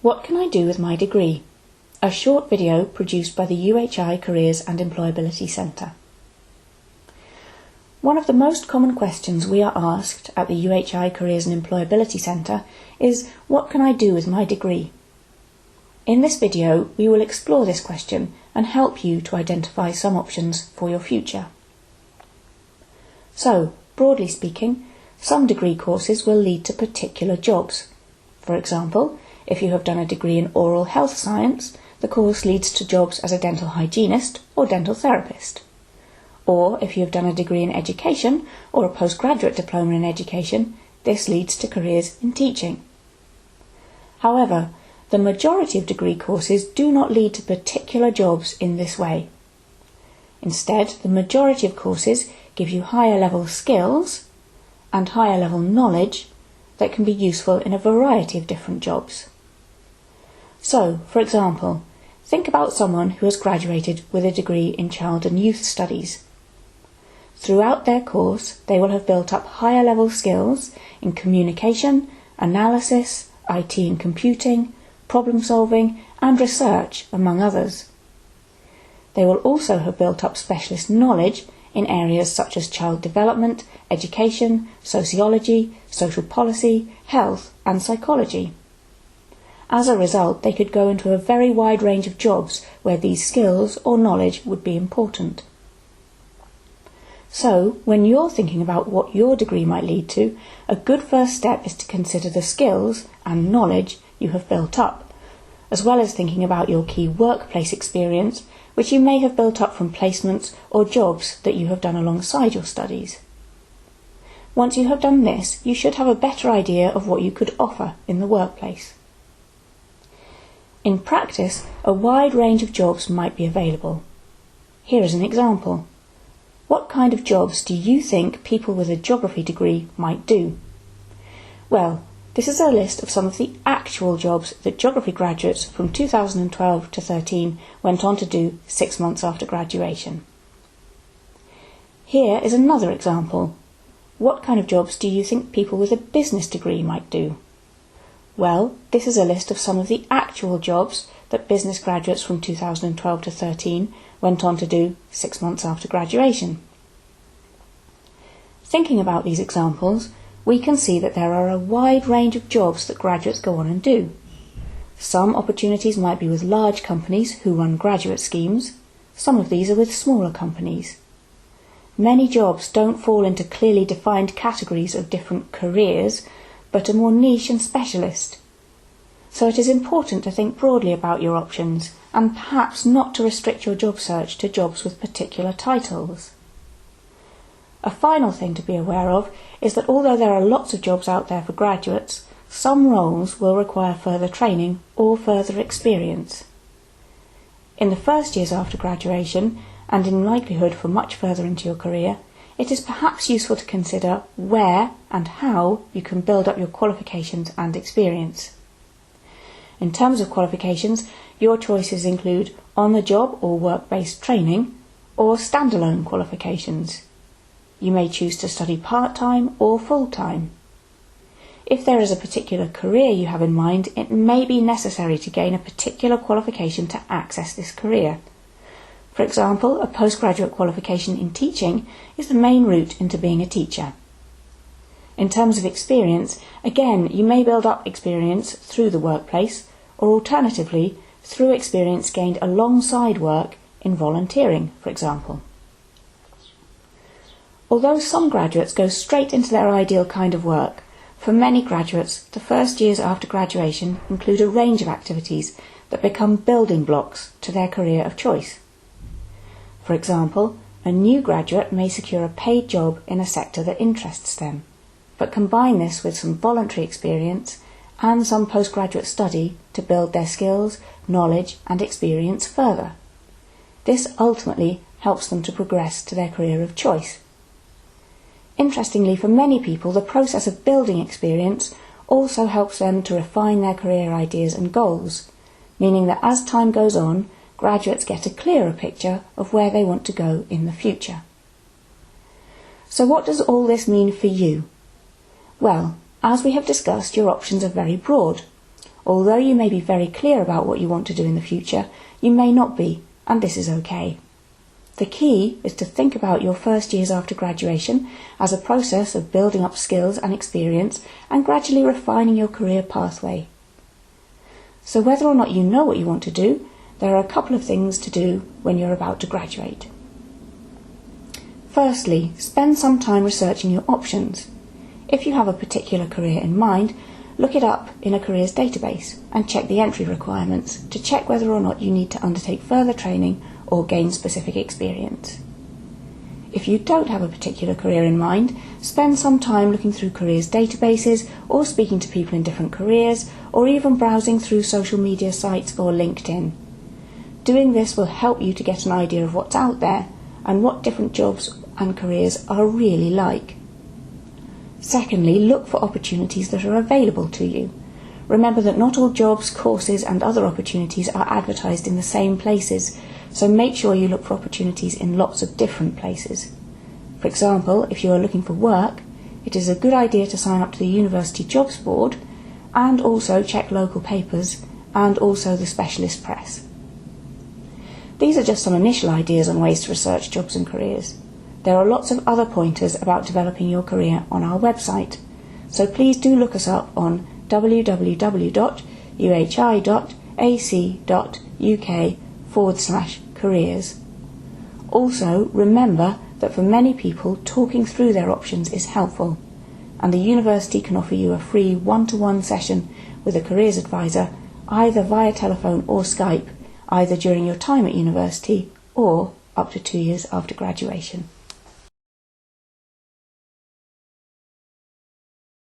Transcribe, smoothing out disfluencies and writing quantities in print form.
What can I do with my degree? A short video produced by the UHI Careers and Employability Centre. One of the most common questions we are asked at the UHI Careers and Employability Centre is, what can I do with my degree? In this video, we will explore this question and help you to identify some options for your future. So, broadly speaking, some degree courses will lead to particular jobs. For example, if you have done a degree in oral health science, the course leads to jobs as a dental hygienist or dental therapist. Or if you have done a degree in education or a postgraduate diploma in education, this leads to careers in teaching. However, the majority of degree courses do not lead to particular jobs in this way. Instead, the majority of courses give you higher level skills and higher level knowledge that can be useful in a variety of different jobs. So, for example, think about someone who has graduated with a degree in child and youth studies. Throughout their course, they will have built up higher level skills in communication, analysis, IT and computing, problem solving and research, among others. They will also have built up specialist knowledge in areas such as child development, education, sociology, social policy, health and psychology. As a result, they could go into a very wide range of jobs where these skills or knowledge would be important. So, when you're thinking about what your degree might lead to, a good first step is to consider the skills and knowledge you have built up, as well as thinking about your key workplace experience, which you may have built up from placements or jobs that you have done alongside your studies. Once you have done this, you should have a better idea of what you could offer in the workplace. In practice, a wide range of jobs might be available. Here is an example. What kind of jobs do you think people with a geography degree might do? Well, this is a list of some of the actual jobs that geography graduates from 2012 to 13 went on to do 6 months after graduation. Here is another example. What kind of jobs do you think people with a business degree might do? Well, this is a list of some of the actual jobs that business graduates from 2012 to 13 went on to do 6 months after graduation. Thinking about these examples, we can see that there are a wide range of jobs that graduates go on and do. Some opportunities might be with large companies who run graduate schemes. Some of these are with smaller companies. Many jobs don't fall into clearly defined categories of different careers, but are more niche and specialist. So it is important to think broadly about your options and perhaps not to restrict your job search to jobs with particular titles. A final thing to be aware of is that although there are lots of jobs out there for graduates, some roles will require further training or further experience. In the first years after graduation, and in likelihood for much further into your career, it is perhaps useful to consider where and how you can build up your qualifications and experience. In terms of qualifications, your choices include on-the-job or work-based training or standalone qualifications. You may choose to study part-time or full-time. If there is a particular career you have in mind, it may be necessary to gain a particular qualification to access this career. For example, a postgraduate qualification in teaching is the main route into being a teacher. In terms of experience, again, you may build up experience through the workplace, or alternatively, through experience gained alongside work in volunteering, for example. Although some graduates go straight into their ideal kind of work, for many graduates, the first years after graduation include a range of activities that become building blocks to their career of choice. For example, a new graduate may secure a paid job in a sector that interests them, but combine this with some voluntary experience and some postgraduate study to build their skills, knowledge and experience further. This ultimately helps them to progress to their career of choice. Interestingly, for many people, the process of building experience also helps them to refine their career ideas and goals, meaning that as time goes on, graduates get a clearer picture of where they want to go in the future. So what does all this mean for you? Well, as we have discussed, your options are very broad. Although you may be very clear about what you want to do in the future, you may not be, and this is okay. The key is to think about your first years after graduation as a process of building up skills and experience and gradually refining your career pathway. So whether or not you know what you want to do, there are a couple of things to do when you're about to graduate. Firstly, spend some time researching your options. If you have a particular career in mind, look it up in a careers database and check the entry requirements to check whether or not you need to undertake further training or gain specific experience. If you don't have a particular career in mind, spend some time looking through careers databases or speaking to people in different careers or even browsing through social media sites or LinkedIn. Doing this will help you to get an idea of what's out there and what different jobs and careers are really like. Secondly, look for opportunities that are available to you. Remember that not all jobs, courses and other opportunities are advertised in the same places, so make sure you look for opportunities in lots of different places. For example, if you are looking for work, it is a good idea to sign up to the University Jobs Board and also check local papers and also the specialist press. These are just some initial ideas on ways to research jobs and careers. There are lots of other pointers about developing your career on our website, so please do look us up on www.uhi.ac.uk/careers. Also, remember that for many people, talking through their options is helpful, and the university can offer you a free one-to-one session with a careers advisor, either via telephone or Skype, either during your time at university or up to 2 years after graduation.